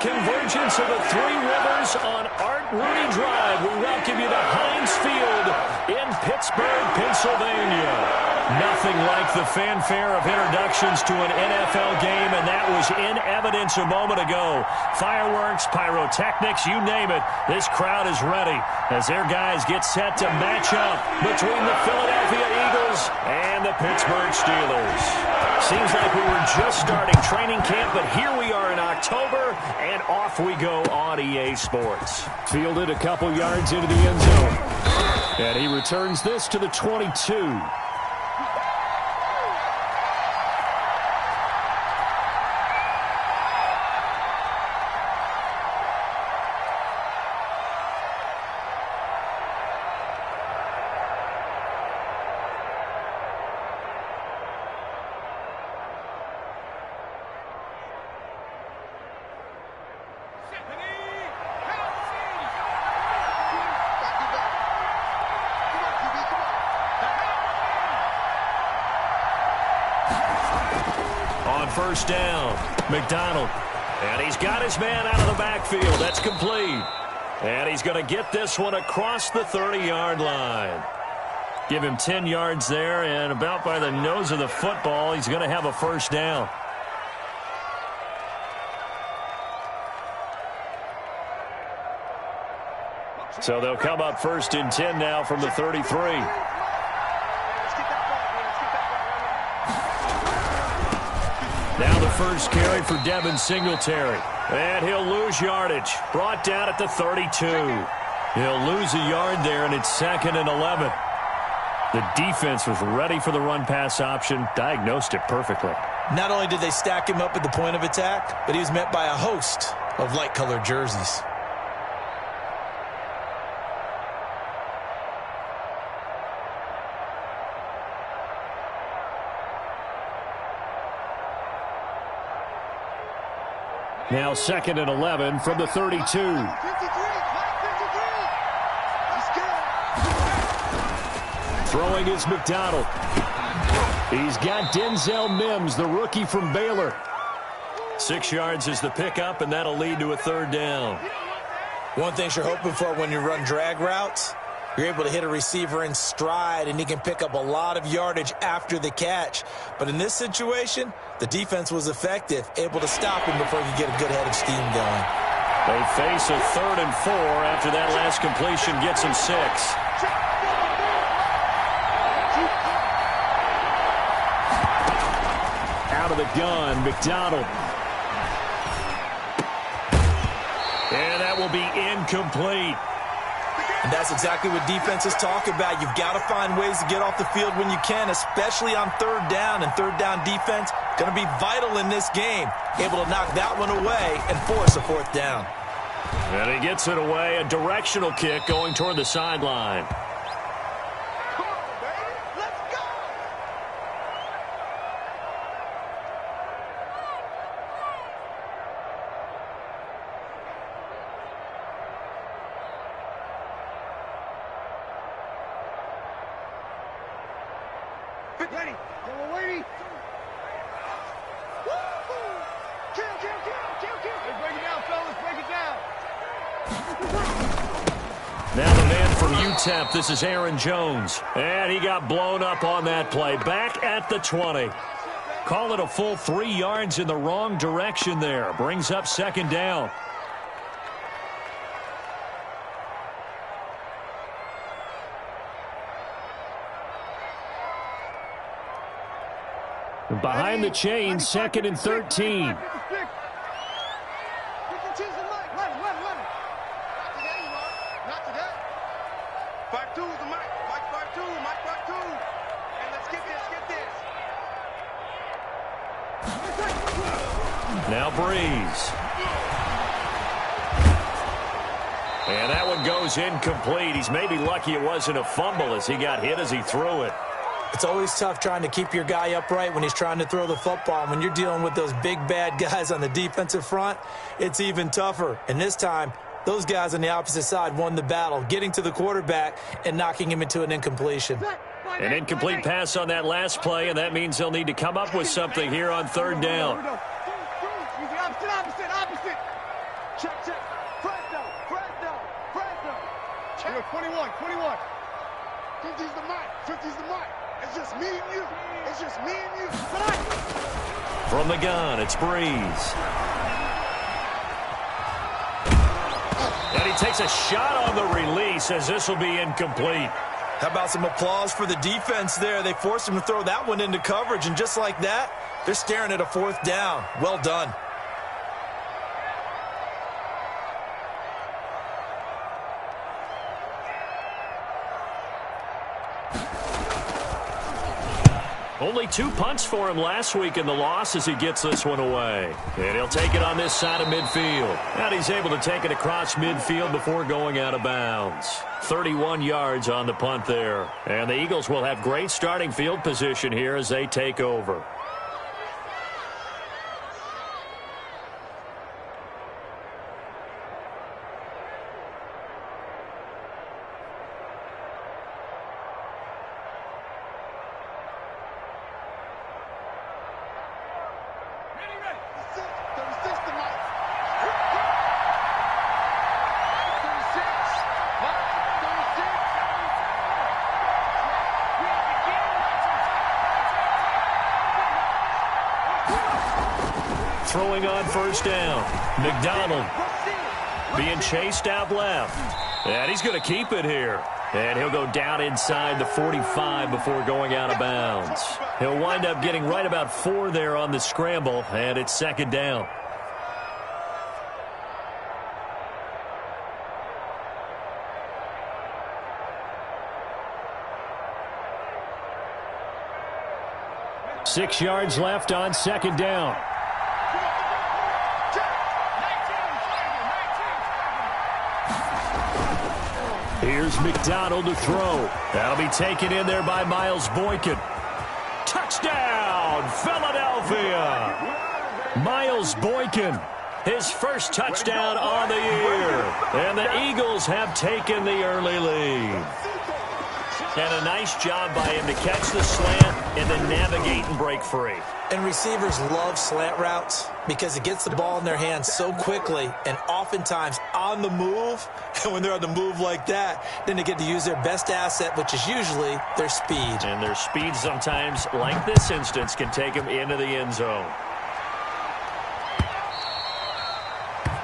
convergence of the Three Rivers on Art Rooney Drive. We welcome you to Heinz Field in Pittsburgh, Pennsylvania. Nothing like the fanfare of introductions to an NFL game, and that was in evidence a moment ago. Fireworks, pyrotechnics, you name it. This crowd is ready as their guys get set to match up between the Philadelphia Eagles and the Pittsburgh Steelers. Seems like we were just starting training camp, but here we are in October, and off we go on EA Sports. Fielded a couple yards into the end zone, and he returns this to the 22. First down, McDonald. And he's got his man out of the backfield. That's complete. And he's going to get this one across the 30-yard line. Give him 10 yards there, and about by the nose of the football, he's going to have a first down. So they'll come up first and 10 now from the 33. Now the first carry for Devin Singletary. And he'll lose yardage. Brought down at the 32. He'll lose a yard there, and it's 2nd and 11. The defense was ready for the run-pass option, diagnosed it perfectly. Not only did they stack him up at the point of attack, but he was met by a host of light-colored jerseys. Now 2nd and 11 from the 32. Throwing is McDonald. He's got Denzel Mims, the rookie from Baylor. 6 yards is the pickup, and that'll lead to a third down. One thing you're hoping for when you run drag routes, you're able to hit a receiver in stride, and he can pick up a lot of yardage after the catch. But in this situation, the defense was effective, able to stop him before he could get a good head of steam going. They face a 3rd and 4 after that last completion gets him 6. Out of the gun, McDonald. And that will be incomplete. And that's exactly what defenses talk about. You've got to find ways to get off the field when you can, especially on 3rd down. And 3rd down defense going to be vital in this game. Able to knock that one away and force a 4th down. And he gets it away. A directional kick going toward the sideline. Come on, baby. Let's go. Ready. Go away. Kill. Hey, break it down, fellas. Break it down. Now the man from UTEP, this is Aaron Jones. And he got blown up on that play. Back at the 20. Call it a full 3 yards in the wrong direction there. Brings up 2nd down. Behind the chain, 2nd and 13. Now Breeze. And that one goes incomplete. He's maybe lucky it wasn't a fumble as he got hit as he threw it. It's always tough trying to keep your guy upright when he's trying to throw the football. When you're dealing with those big, bad guys on the defensive front, it's even tougher. And this time, those guys on the opposite side won the battle, getting to the quarterback and knocking him into an incompletion. An incomplete pass on that last play, and that means they'll need to come up with something here on 3rd down. Check, check. Fresno. 21. 50's the mic. It's just me and you. From the gun, it's Breeze. And he takes a shot on the release as this will be incomplete. How about some applause for the defense there? They forced him to throw that one into coverage, and just like that, they're staring at a 4th down. Well done. Only 2 punts for him last week in the loss as he gets this one away. And he'll take it on this side of midfield. And he's able to take it across midfield before going out of bounds. 31 yards on the punt there. And the Eagles will have great starting field position here as they take over. Throwing on first down. McDonald being chased out left. And he's going to keep it here. And he'll go down inside the 45 before going out of bounds. He'll wind up getting right about 4 there on the scramble, and it's 2nd down. Six yards left on 2nd down. Here's McDonald to throw. That'll be taken in there by Miles Boykin. Touchdown, Philadelphia! Miles Boykin, his first touchdown on the year. And the Eagles have taken the early lead. And a nice job by him to catch the slant and then navigate and break free. And receivers love slant routes because it gets the ball in their hands so quickly and oftentimes on the move. And when they're on the move like that, then they get to use their best asset, which is usually their speed. And their speed sometimes, like this instance, can take them into the end zone.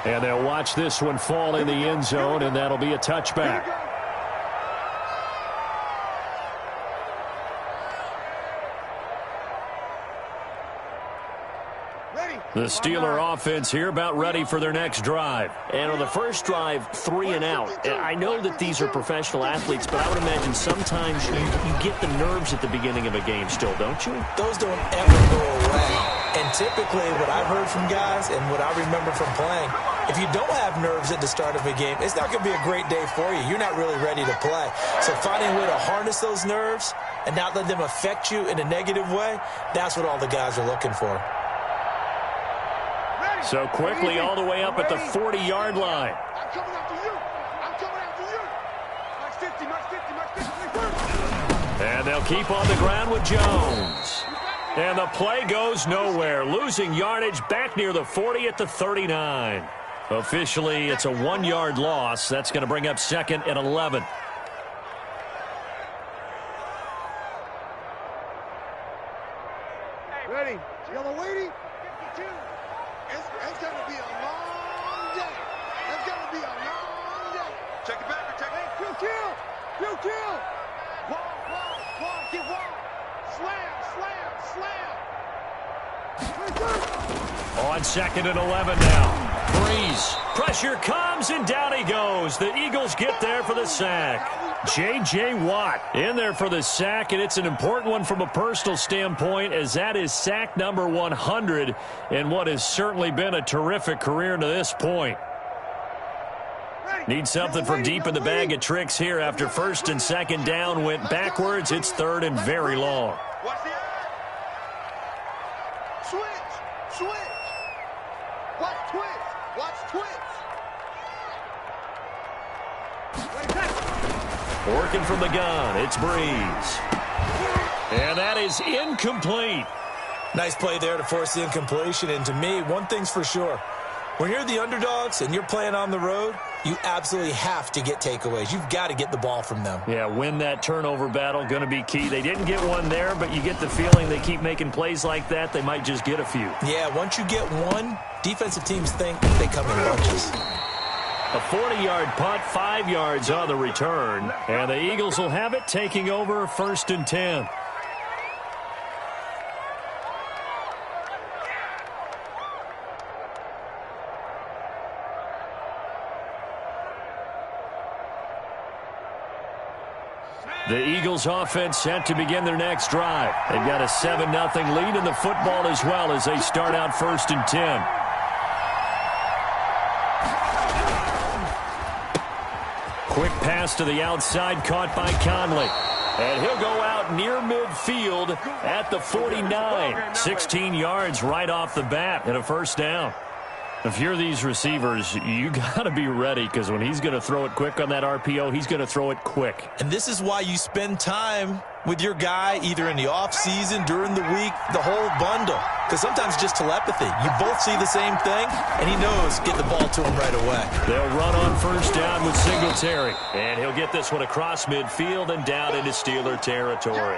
And they'll watch this one fall in the end zone, and that'll be a touchback. The Steeler offense here about ready for their next drive. And on the first drive, 3 and out. And I know that these are professional athletes, but I would imagine sometimes you get the nerves at the beginning of a game still, don't you? Those don't ever go away. And typically what I've heard from guys and what I remember from playing, if you don't have nerves at the start of a game, it's not going to be a great day for you. You're not really ready to play. So finding a way to harness those nerves and not let them affect you in a negative way, that's what all the guys are looking for. So quickly all the way up at the 40-yard line. I'm coming after you. Max 50. And they'll keep on the ground with Jones. And the play goes nowhere. Losing yardage back near the 40 at the 39. Officially, it's a 1-yard loss. That's going to bring up 2nd and 11. Ready. Yellow lady. 52. It's going to be a long day. Check it back. Hey, you kill. Wall. Get wall. Slam. On 2nd and 11 now. Breeze. Pressure comes, and down he goes. The Eagles get there for the sack. J.J. Watt in there for the sack, and it's an important one from a personal standpoint, as that is sack number 100 in what has certainly been a terrific career to this point. Need something from deep in the bag of tricks here after 1st and 2nd down went backwards. It's 3rd and very long. Watch the eye. Switch. Watch twitch. Working from the gun, it's Breeze. And that is incomplete. Nice play there to force the incompletion. And to me, one thing's for sure. When you're the underdogs and you're playing on the road, you absolutely have to get takeaways. You've got to get the ball from them. Yeah, win that turnover battle, going to be key. They didn't get one there, but you get the feeling they keep making plays like that, they might just get a few. Yeah, once you get one, defensive teams think they come in bunches. A 40-yard punt, 5 yards on the return, and the Eagles will have it, taking over 1st and 10. The Eagles offense set to begin their next drive. They've got a 7-0 lead in the football as well as they start out 1st and 10. Quick pass to the outside, caught by Conley. And he'll go out near midfield at the 49. 16 yards right off the bat and a 1st down. If you're these receivers, you got to be ready because when he's going to throw it quick on that RPO, he's going to throw it quick. And this is why you spend time with your guy either in the offseason, during the week, the whole bundle. Because sometimes it's just telepathy. You both see the same thing, and he knows get the ball to him right away. They'll run on 1st down with Singletary. And he'll get this one across midfield and down into Steeler territory.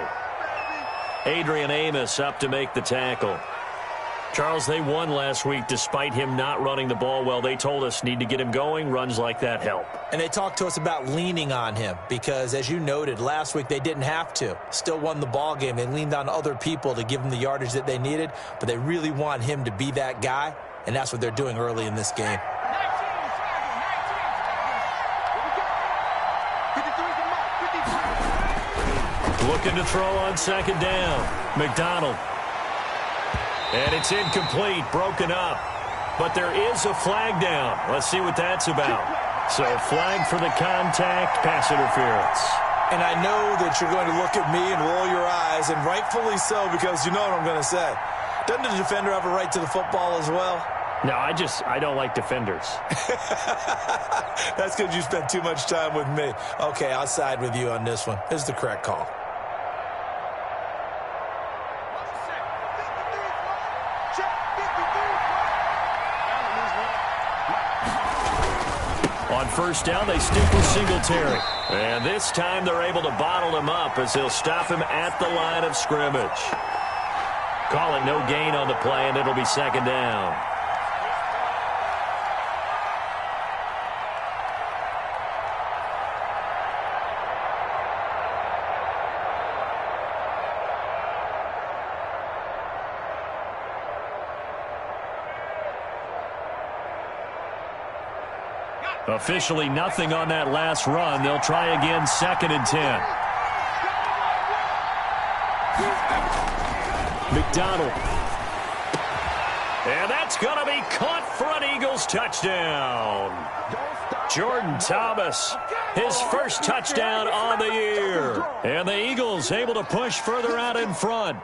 Adrian Amos up to make the tackle. Charles, they won last week despite him not running the ball well. They told us need to get him going. Runs like that help. And they talked to us about leaning on him because, as you noted, last week they didn't have to. Still won the ball game. They leaned on other people to give them the yardage that they needed, but they really want him to be that guy, and that's what they're doing early in this game. Looking to throw on 2nd down. McDonald. And it's incomplete, broken up. But there is a flag down. Let's see what that's about. So flag for the contact, pass interference. And I know that you're going to look at me and roll your eyes, and rightfully so, because you know what I'm going to say. Doesn't the defender have a right to the football as well? No, I don't like defenders. That's because you spent too much time with me. Okay, I'll side with you on this one. This is the correct call. On 1st down, they stick with Singletary. And this time they're able to bottle him up as they'll stop him at the line of scrimmage. Call it no gain on the play, and it'll be 2nd down. Officially nothing on that last run. They'll try again 2nd and 10. McDonald. And that's going to be caught for an Eagles touchdown. Jordan Thomas, his first touchdown on the year. And the Eagles able to push further out in front.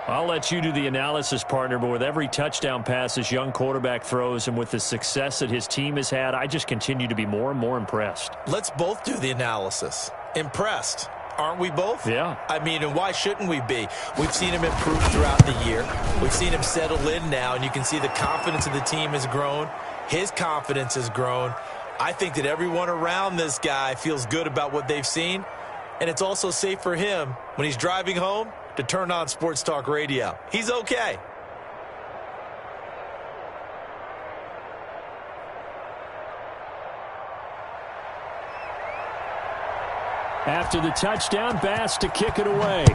I'll let you do the analysis, partner, but with every touchdown pass this young quarterback throws and with the success that his team has had, I just continue to be more and more impressed. Let's both do the analysis. Impressed. Aren't we both? Yeah. I mean, and why shouldn't we be? We've seen him improve throughout the year. We've seen him settle in now, and you can see the confidence of the team has grown. His confidence has grown. I think that everyone around this guy feels good about what they've seen, and it's also safe for him when he's driving home to turn on Sports Talk Radio. He's okay. After the touchdown, Bass to kick it away.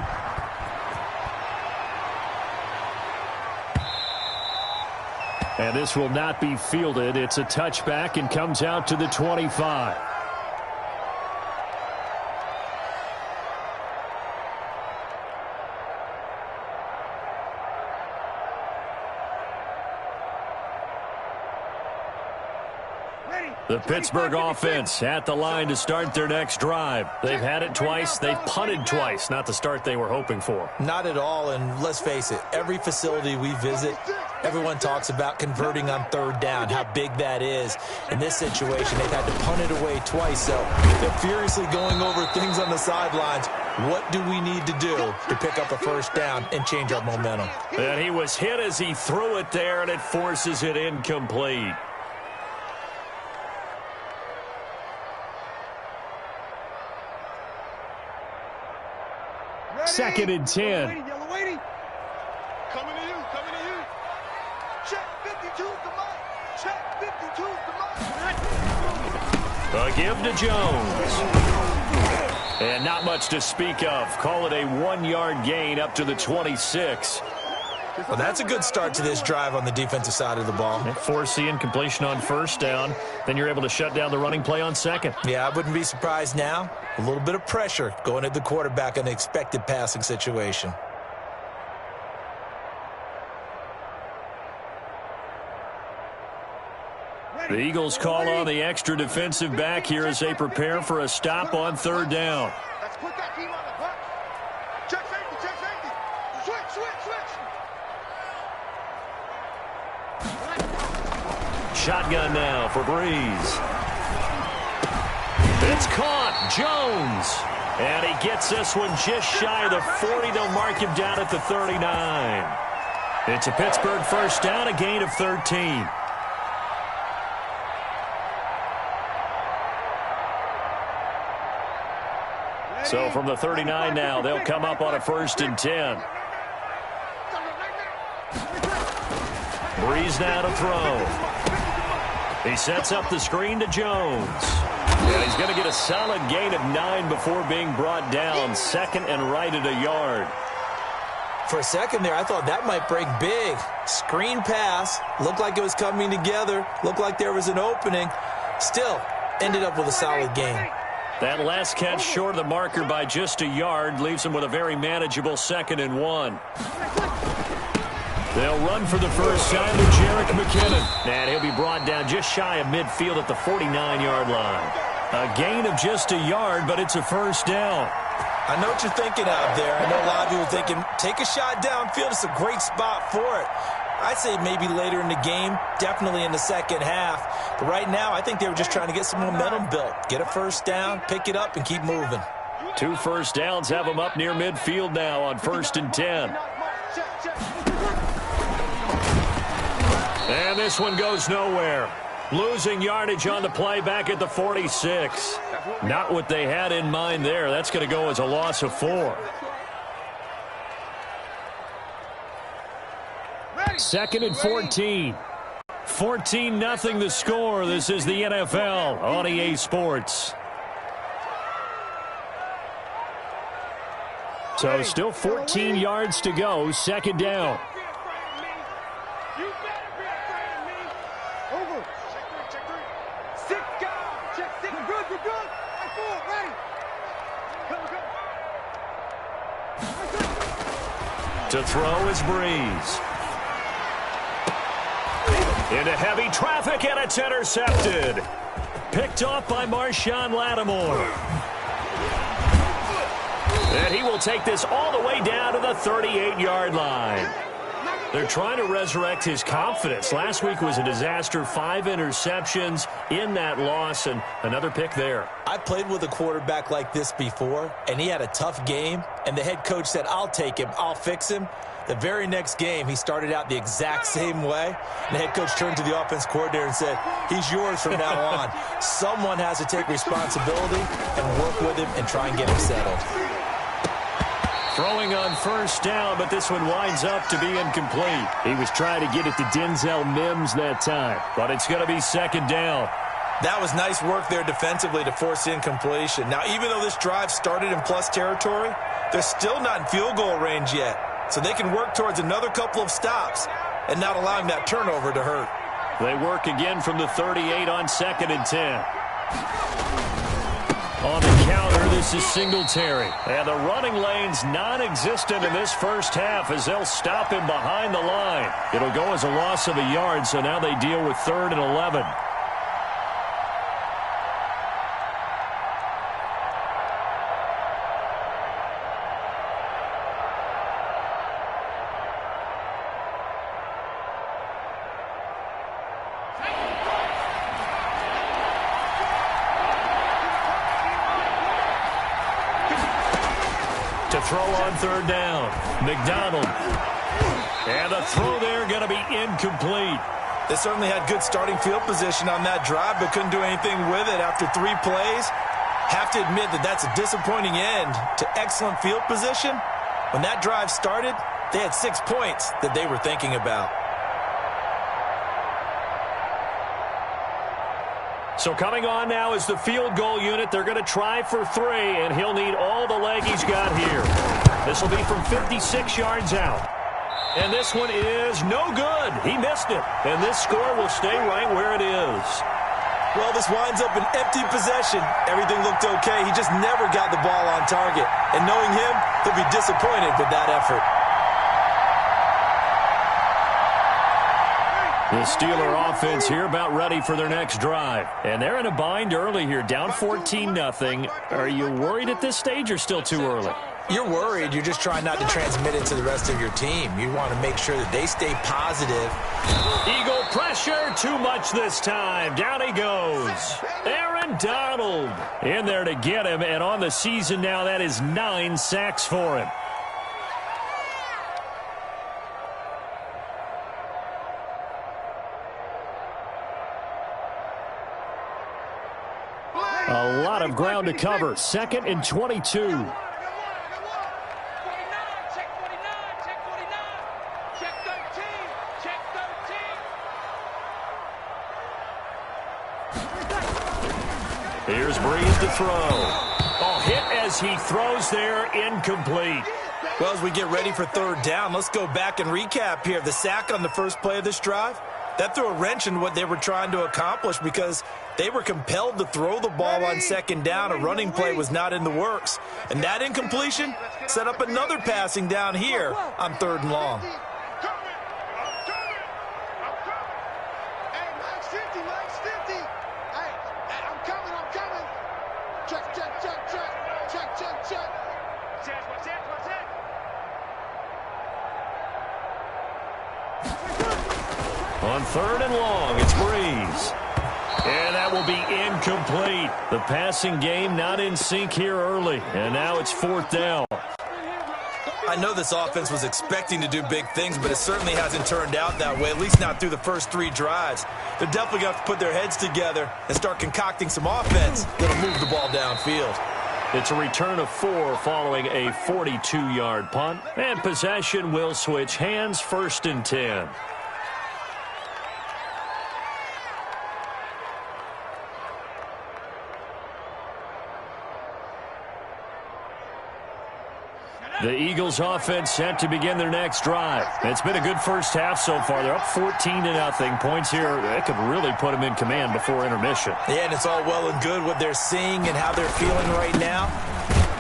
And this will not be fielded. It's a touchback and comes out to the 25. The Pittsburgh offense at the line to start their next drive. They've had it twice. They've punted twice. Not the start they were hoping for. Not at all, and let's face it, every facility we visit, everyone talks about converting on 3rd down, how big that is. In this situation, they've had to punt it away twice, so they're furiously going over things on the sidelines. What do we need to do to pick up a first down and change our momentum? And he was hit as he threw it there, and it forces it incomplete. Ready? 2nd and 10. Yellow waiting. Coming to you, coming to you. Check 52's the mark. Check 52's the mark. A give to Jones. And not much to speak of. Call it a 1-yard gain up to the 26. Well, that's a good start to this drive on the defensive side of the ball. Force the incompletion on first down. Then you're able to shut down the running play on second. Yeah, I wouldn't be surprised now. A little bit of pressure going at the quarterback in the expected passing situation. The Eagles call on the extra defensive back here as they prepare for a stop on 3rd down. Let's put that team on the clock. Check safety, check safety. Switch, switch, switch. Shotgun now for Breeze. It's caught. Jones. And he gets this one just shy of the 40. They'll mark him down at the 39. It's a Pittsburgh first down, a gain of 13. So from the 39 now, they'll come up on a 1st and 10. Breeze now to throw. He sets up the screen to Jones. Yeah, he's going to get a solid gain of 9 before being brought down. 2nd and right at a yard. For a second there, I thought that might break big. Screen pass. Looked like it was coming together. Looked like there was an opening. Still, ended up with a solid gain. That last catch short of the marker by just a yard leaves him with a very manageable 2nd and 1. They'll run for the first time to Jerick McKinnon. And he'll be brought down just shy of midfield at the 49-yard line. A gain of just a yard, but it's a first down. I know what you're thinking out there. I know a lot of you are thinking, take a shot downfield. It's a great spot for it. I'd say maybe later in the game, definitely in the second half. But right now, I think they were just trying to get some momentum built. Get a first down, pick it up, and keep moving. 2 first downs have them up near midfield now on 1st and 10. And this one goes nowhere. Losing yardage on the play back at the 46. Not what they had in mind there. That's going to go as a loss of 4. 2nd and 14. 14-0 the score. This is the NFL on EA Sports. So still 14 yards to go. 2nd down. You better be afraid of me. Over. Check 3. 6 guys. Check 6. You're good, you're good. Right forward, ready. Come. To throw is Breeze. Into heavy traffic, and it's intercepted. Picked off by Marshawn Lattimore. And he will take this all the way down to the 38-yard line. They're trying to resurrect his confidence. Last week was a disaster. 5 interceptions in that loss, and another pick there. I played with a quarterback like this before, and he had a tough game, and the head coach said, I'll take him, I'll fix him. The very next game, he started out the exact same way, and the head coach turned to the offense coordinator and said, he's yours from now on. Someone has to take responsibility and work with him and try and get him settled. Throwing on first down, but this one winds up to be incomplete. He was trying to get it to Denzel Mims that time, but it's going to be 2nd down. That was nice work there defensively to force incompletion. Now, even though this drive started in plus territory, they're still not in field goal range yet. So they can work towards another couple of stops and not allowing that turnover to hurt. They work again from the 38 on 2nd and 10. On the counter, this is Singletary. And the running lane's non-existent in this first half as they'll stop him behind the line. It'll go as a loss of a yard, so now they deal with 3rd and 11. throw on third down. McDonald. And the throw there going to be incomplete. They certainly had good starting field position on that drive, but couldn't do anything with it after 3 plays. Have to admit that that's a disappointing end to excellent field position. When that drive started, they had 6 points that they were thinking about. So coming on now is the field goal unit. They're going to try for 3, and he'll need all the leg he's got here. This will be from 56 yards out. And this one is no good. He missed it. And this score will stay right where it is. Well, this winds up an empty possession. Everything looked okay. He just never got the ball on target. And knowing him, he'll be disappointed with that effort. The Steeler offense here about ready for their next drive. And they're in a bind early here, down 14-0. Are you worried at this stage or still too early? You're worried. You're just trying not to transmit it to the rest of your team. You want to make sure that they stay positive. Eagle pressure, too much this time. Down he goes. Aaron Donald in there to get him, and on the season now, that is 9 sacks for him. A lot of ground to cover. 2nd and 22. Here's Breeze to throw. Oh, hit as he throws there, incomplete. Well, as we get ready for 3rd down, let's go back and recap here. The sack on the first play of this drive, that threw a wrench in what they were trying to accomplish because they were compelled to throw the ball on 2nd down. A running play was not in the works. And that incompletion set up another passing down here on 3rd and long. On 3rd and long, it's Breeze. And that will be incomplete. The passing game not in sync here early. And now it's 4th down. I know this offense was expecting to do big things, but it certainly hasn't turned out that way, at least not through the first 3 drives. They're definitely going to have to put their heads together and start concocting some offense that'll move the ball downfield. It's a return of 4 following a 42-yard punt. And possession will switch hands, 1st and 10. The Eagles offense set to begin their next drive. It's been a good first half so far. They're up 14-0. Points here, that could really put them in command before intermission. Yeah, and it's all well and good what they're seeing and how they're feeling right now.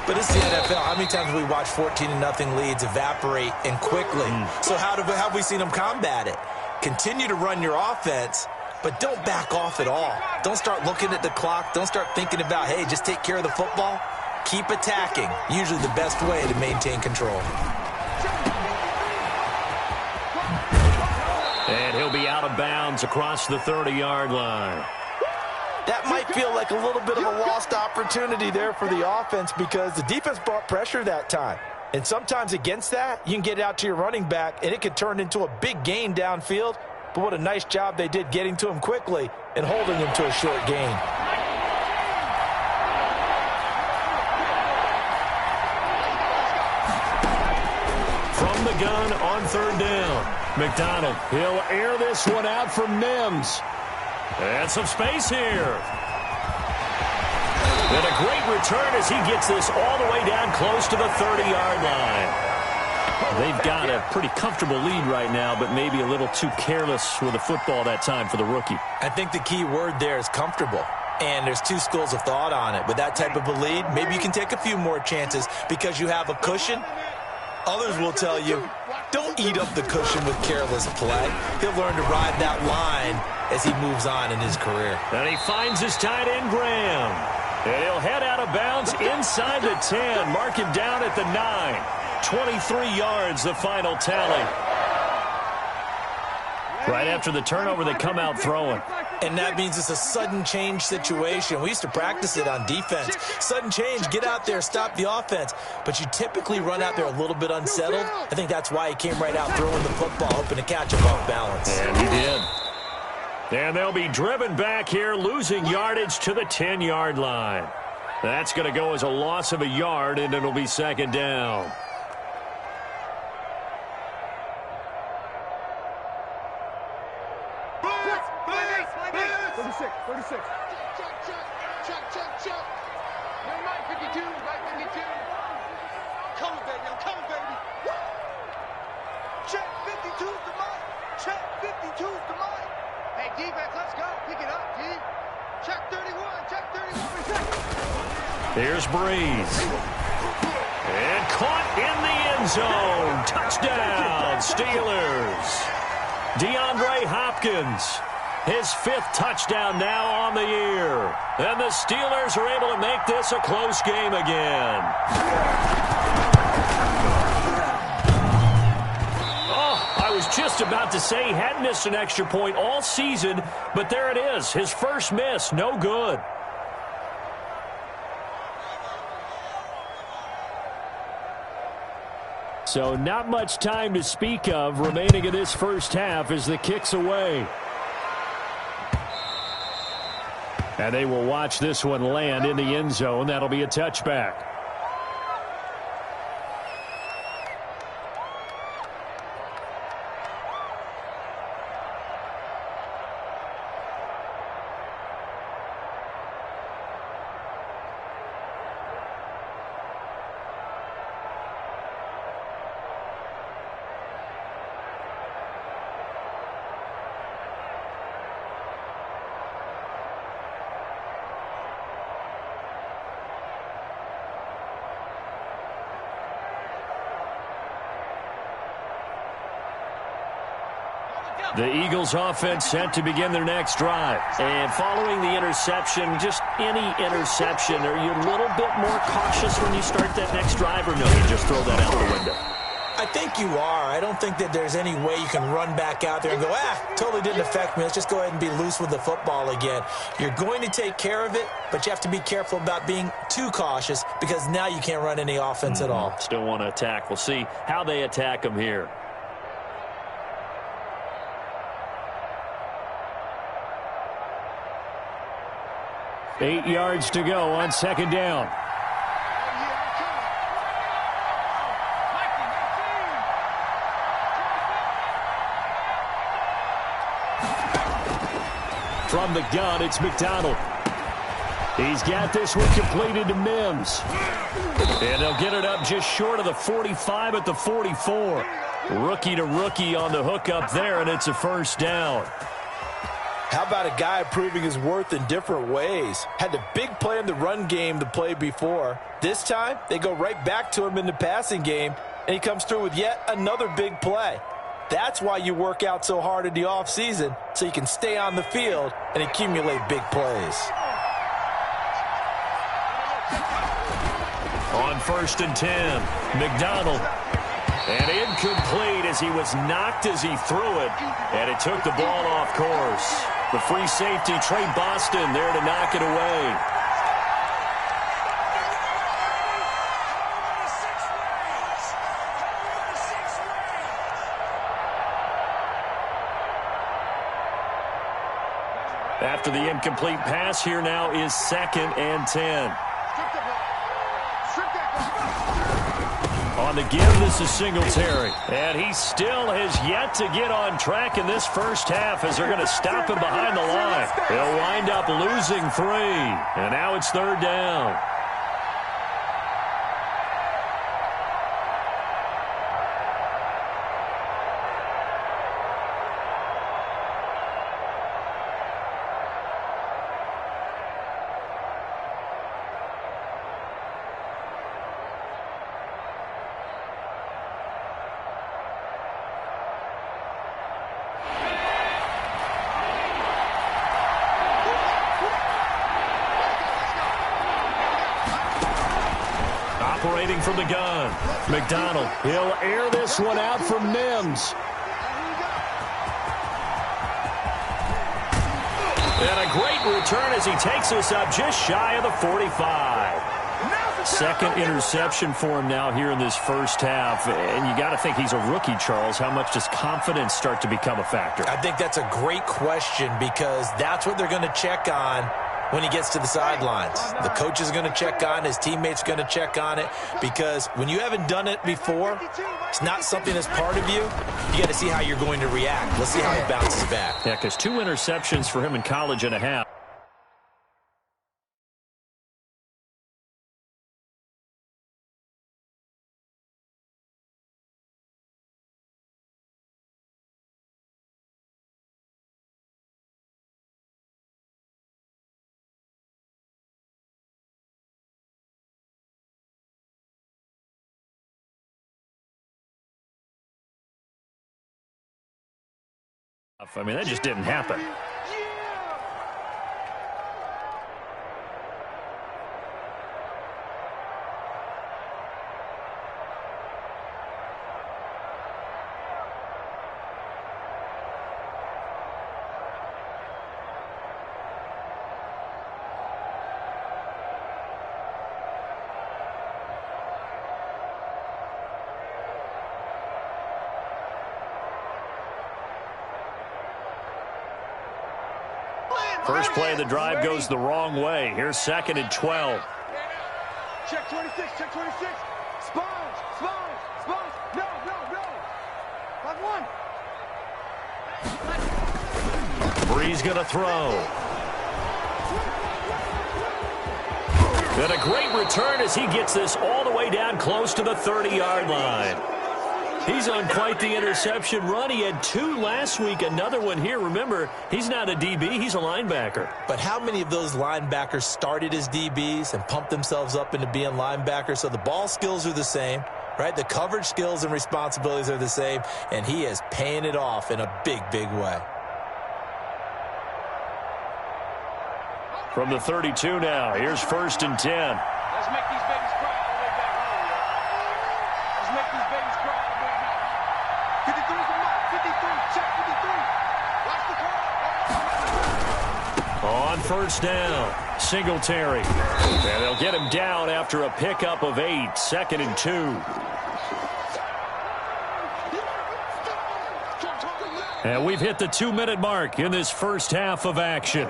But it's the NFL. How many times have we watched 14-0 leads evaporate and quickly? So how have we seen them combat it? Continue to run your offense, but don't back off at all. Don't start looking at the clock. Don't start thinking about, hey, just take care of the football. Keep attacking. Usually the best way to maintain control. And he'll be out of bounds across the 30-yard line. That might feel like a little bit of a lost opportunity there for the offense because the defense brought pressure that time. And sometimes against that, you can get out to your running back, and it could turn into a big gain downfield. But what a nice job they did getting to him quickly and holding him to a short gain. From the gun on 3rd down. McDonald, he'll air this one out for Mims. And some space here. And a great return as he gets this all the way down close to the 30-yard line. They've got a pretty comfortable lead right now, but maybe a little too careless with the football that time for the rookie. I think the key word there is comfortable. And there's 2 schools of thought on it. With that type of a lead, maybe you can take a few more chances because you have a cushion. Others will tell you, don't eat up the cushion with careless play. He'll learn to ride that line as he moves on in his career. And he finds his tight end, Graham. And he'll head out of bounds inside the 10. Mark him down at the 9. 23 yards, the final tally. Right after the turnover, they come out throwing. And that means it's a sudden change situation. We used to practice it on defense. Sudden change, get out there, stop the offense. But you typically run out there a little bit unsettled. I think that's why he came right out throwing the football, hoping to catch him off balance. And he did. And they'll be driven back here, losing yardage to the 10-yard line. That's going to go as a loss of a yard, and it'll be second down. Check. Never mind, 52, right 52. Come on, baby, I'm coming, baby. Woo! Check 52's the mic. Check 52's the mic. Hey, defense, let's go. Pick it up, G. Check 31, check 31. Here's Breeze. And caught in the end zone. Touchdown, Steelers. DeAndre Hopkins. His 5th touchdown now on the year. And the Steelers are able to make this a close game again. Oh, I was just about to say he hadn't missed an extra point all season, but there it is. His first miss, no good. So not much time to speak of remaining in this first half as the kick's away. And they will watch this one land in the end zone. That'll be a touchback. The Eagles offense set to begin their next drive. And following the interception, just any interception, are you a little bit more cautious when you start that next drive, or no, you just throw that out the window? I think you are. I don't think that there's any way you can run back out there and go, totally didn't affect me. Let's just go ahead and be loose with the football again. You're going to take care of it, but you have to be careful about being too cautious because now you can't run any offense at all. Still want to attack. We'll see how they attack them here. Eight yards to go on second down. From the gun, it's McDonald. He's got this one completed to Mims. And they'll get it up just short of the 45 at the 44. Rookie to rookie on the hook up there, and it's a first down. How about a guy proving his worth in different ways? Had a big play in the run game the play before. This time, they go right back to him in the passing game, and he comes through with yet another big play. That's why you work out so hard in the offseason, so you can stay on the field and accumulate big plays. On 1st and 10, McDonald. And incomplete as he was knocked as he threw it. And it took the ball off course. The free safety, Trey Boston, there to knock it away. After the incomplete pass, here now is 2nd and 10. On the give, this is Singletary. And he still has yet to get on track in this first half as they're going to stop him behind the line. They'll wind up losing 3. And now it's 3rd down. Operating from the gun, McDonald. He'll air this one out for Mims. And a great return as he takes us up just shy of the 45. Second interception for him now here in this first half. And you got to think he's a rookie, Charles. How much does confidence start to become a factor? I think that's a great question because that's what they're going to check on when he gets to the sidelines. The coach is going to check on, his teammates going to check on it, because when you haven't done it before, it's not something that's part of you. You got to see how you're going to react. Let's see how he bounces back. Yeah, because 2 interceptions for him in college and a half. I mean, that just didn't happen. First play of the drive goes the wrong way. Here's 2nd and 12. Check 26, check 26. Sponge, sponge, sponge. No, no, no. 5-1. Bree's going to throw. And a great return as he gets this all the way down close to the 30-yard line. He's on quite the interception run. He had 2 last week, another one here. Remember, he's not a DB, he's a linebacker. But how many of those linebackers started as DBs and pumped themselves up into being linebackers? So the ball skills are the same, right? The coverage skills and responsibilities are the same, and he is paying it off in a big, big way. From the 32 now, here's 1st and 10. Let's make these babies cry all the way back home, yo. Let's make these babies cry all the way back home. 53's the mark. 53. Check 53. Watch the call. On 1st down, Singletary. And they'll get him down after a pickup of 8. 2nd and 2. And we've hit the 2-minute mark in this first half of action.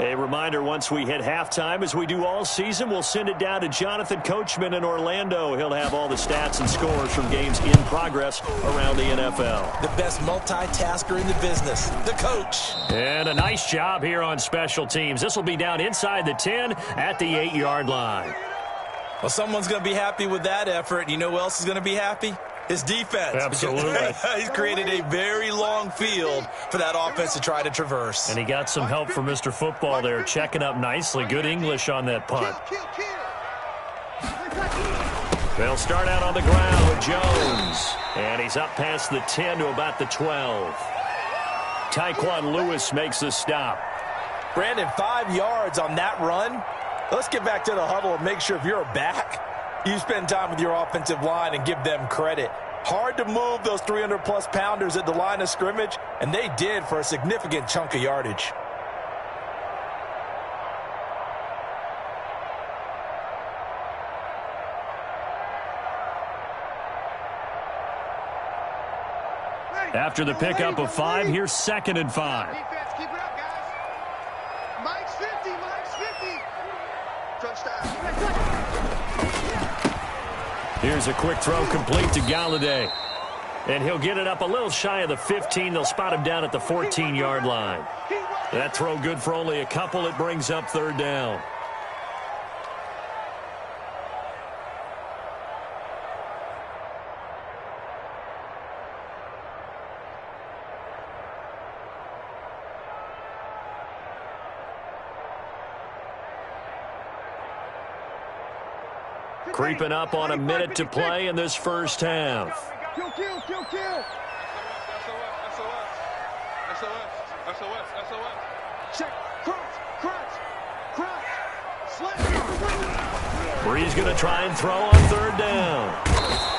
A reminder, once we hit halftime, as we do all season, we'll send it down to Jonathan Coachman in Orlando. He'll have all the stats and scores from games in progress around the NFL. The best multitasker in the business, the coach. And a nice job here on special teams. This will be down inside the 10 at the 8-yard line. Well, someone's going to be happy with that effort. You know who else is going to be happy? His defense. Absolutely. He's created a very long field for that offense to try to traverse. And he got some help from Mr. Football there, checking up nicely. Good English on that punt. They'll start out on the ground with Jones. And he's up past the 10 to about the 12. Tyquan Lewis makes the stop. Brandon, 5 yards on that run. Let's get back to the huddle and make sure if you're a back, you spend time with your offensive line and give them credit. Hard to move those 300-plus pounders at the line of scrimmage, and they did for a significant chunk of yardage. After the pickup of 5, here's 2nd and 5. Defense, keep it up, guys. Mike's 50, Mike's 50. Touchdown. Here's a quick throw complete to Galladay. And he'll get it up a little shy of the 15. They'll spot him down at the 14-yard line. That throw good for only a couple. It brings up 3rd down. Creeping up on a minute to play in this first half. Kill, kill, kill, kill. SOS. Check. Crunch. Slap. Bree's going to try and throw on third down.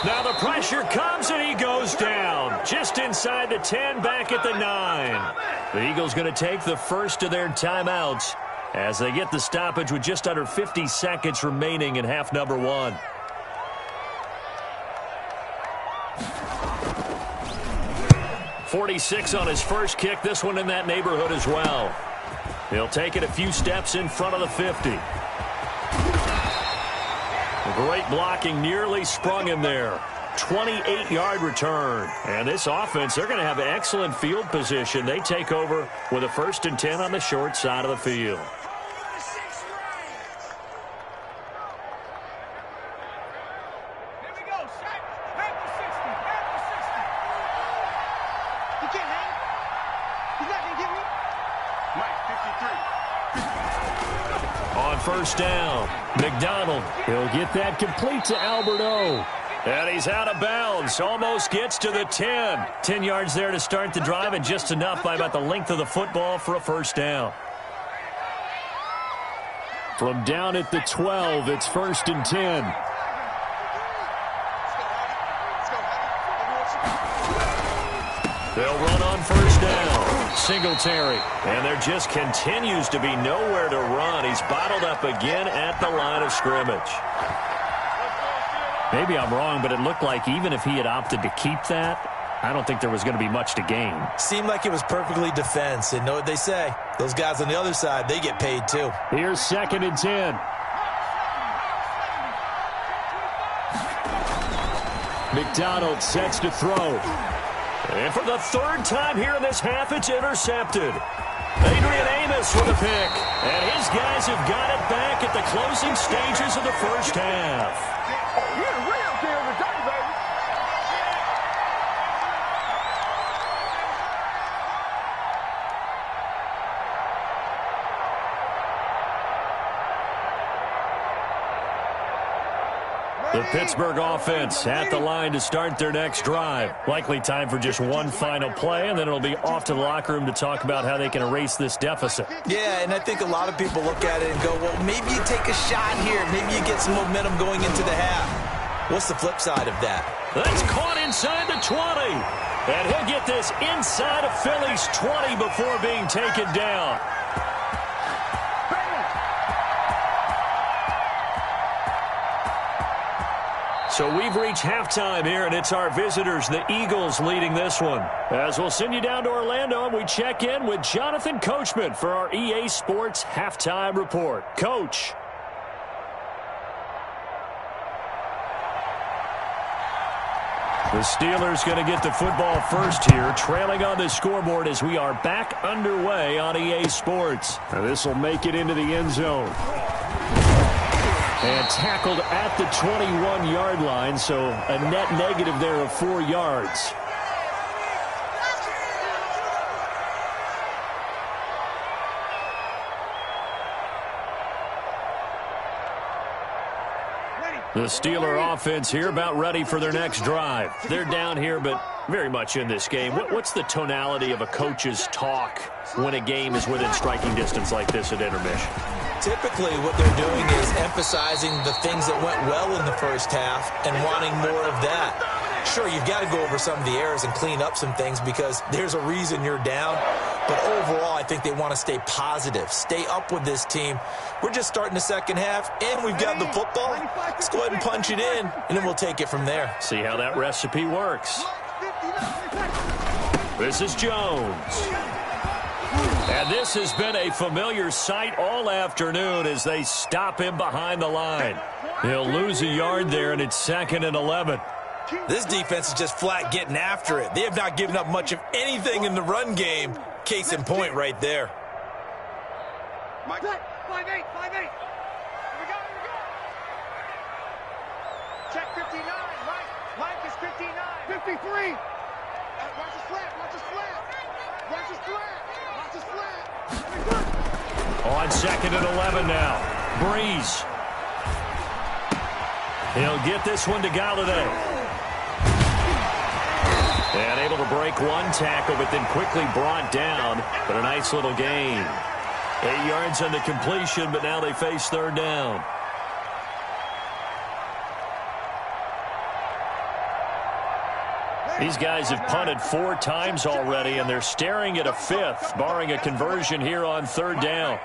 Now the pressure comes and he goes down. Just inside the 10, back at the 9. The Eagles going to take the first of their timeouts as they get the stoppage with just under 50 seconds remaining in half number 1. .46 on his first kick. This one in that neighborhood as well. He'll take it a few steps in front of the 50. Great blocking, nearly sprung him there. 28-yard return. And this offense, they're going to have excellent field position. They take over with a 1st and 10 on the short side of the field. First down. McDonald, he'll get that complete to Alberto. And he's out of bounds. Almost gets to the 10. 10 yards there to start the drive, and just enough by about the length of the football for a first down. From down at the 12, it's 1st and 10. They'll run on first down. Singletary. And there just continues to be nowhere to run. He's bottled up again at the line of scrimmage. Maybe I'm wrong, but it looked like even if he had opted to keep that, I don't think there was going to be much to gain. Seemed like it was perfectly defense. And know what they say? Those guys on the other side, they get paid too. Here's 2nd and 10. McDonald sets to throw. And for the 3rd time here in this half, it's intercepted. Adrian Amos with a pick. And his guys have got it back at the closing stages of the first half. The Pittsburgh offense at the line to start their next drive. Likely time for just one final play, and then it'll be off to the locker room to talk about how they can erase this deficit. Yeah, and I think a lot of people look at it and go, well, maybe you take a shot here. Maybe you get some momentum going into the half. What's the flip side of that? That's caught inside the 20. And he'll get this inside of Philly's 20 before being taken down. So we've reached halftime here, and it's our visitors, the Eagles, leading this one. As we'll send you down to Orlando, and we check in with Jonathan Coachman for our EA Sports Halftime Report. Coach. The Steelers going to get the football first here, trailing on the scoreboard as we are back underway on EA Sports. Now this will make it into the end zone. And tackled at the 21-yard line, so a net negative there of 4 yards. The Steeler offense here about ready for their next drive. They're down here, but very much in this game. What's the tonality of a coach's talk when a game is within striking distance like this at intermission? Typically, what they're doing is emphasizing the things that went well in the first half and wanting more of that. Sure, you've got to go over some of the errors and clean up some things because there's a reason you're down. But overall, I think they want to stay positive, stay up with this team. We're just starting the second half, and we've got the football. Let's go ahead and punch it in, and then we'll take it from there. See how that recipe works. This is Jones. And this has been a familiar sight all afternoon as they stop him behind the line. He'll lose a yard there, and it's 2nd and 11. This defense is just flat getting after it. They have not given up much of anything in the run game. Case in point right there. Mike, 5-8. Here we go. Check 59. Mike is 59. 53. Watch the slant. On 2nd and 11 now. Breeze. He'll get this one to Galladay. And able to break one tackle, but then quickly brought down. But a nice little gain. 8 yards on the completion, but now they face third down. These guys have punted 4 times already, and they're staring at a 5th, barring a conversion here on third down.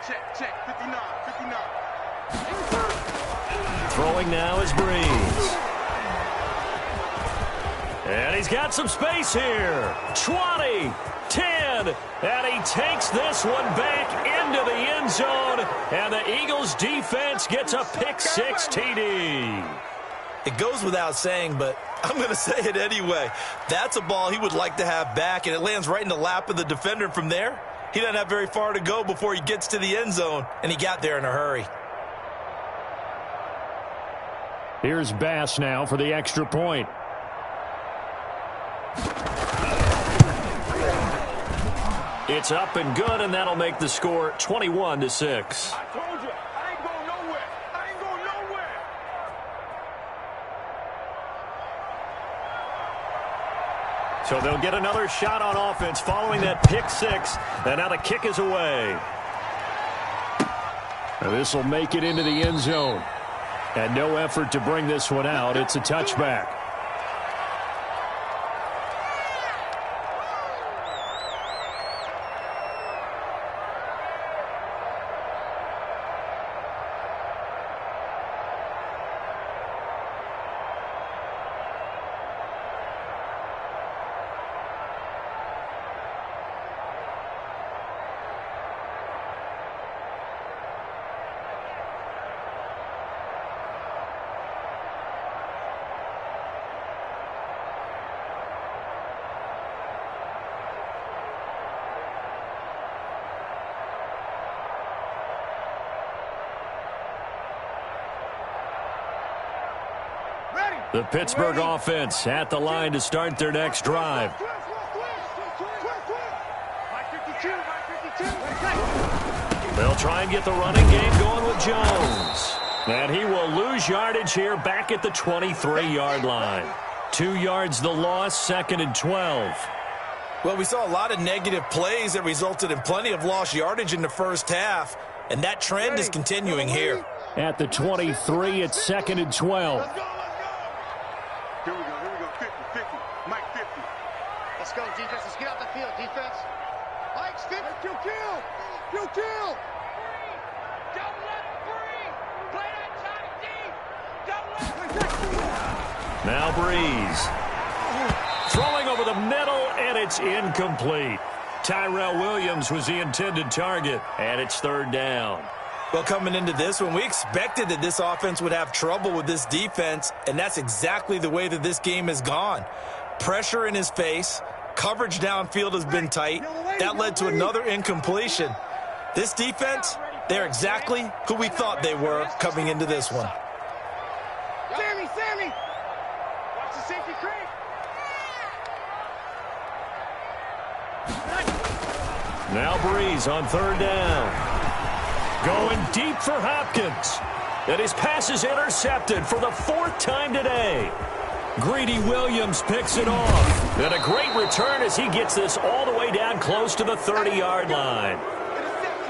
Throwing now is Breeze. And he's got some space here. 20, 10, and he takes this one back into the end zone, and the Eagles defense gets a pick-6 TD. It goes without saying, but I'm going to say it anyway. That's a ball he would like to have back, and it lands right in the lap of the defender from there. He doesn't have very far to go before he gets to the end zone, and he got there in a hurry. Here's Bass now for the extra point. It's up and good, and that'll make the score 21-6. I told you, I ain't going nowhere. I ain't going nowhere. So they'll get another shot on offense following that pick-6, and now the kick is away. This will make it into the end zone. And no effort to bring this one out. It's a touchback. The Pittsburgh offense at the line to start their next drive. They'll try and get the running game going with Jones. And he will lose yardage here back at the 23-yard line. 2 yards the loss, 2nd and 12. Well, we saw a lot of negative plays that resulted in plenty of lost yardage in the first half, and that trend is continuing here. At the 23, it's 2nd and 12. Here we go, 50, Mike 50. Let's go, defense, let's get out the field, defense. Mike's 50. Kill. Don't let him free. Play that tight deep. Don't let him. Now Breeze. Throwing over the middle, and it's incomplete. Tyrell Williams was the intended target, and it's third down. Well, coming into this one, we expected that this offense would have trouble with this defense, and that's exactly the way that this game has gone. Pressure in his face, coverage downfield has been tight. That led to another incompletion. This defense, they're exactly who we thought they were coming into this one. Sammy! Watch the safety creep. Now Breeze on third down. Going deep for Hopkins. And his pass is intercepted for the 4th time today. Greedy Williams picks it off. And a great return as he gets this all the way down close to the 30-yard line.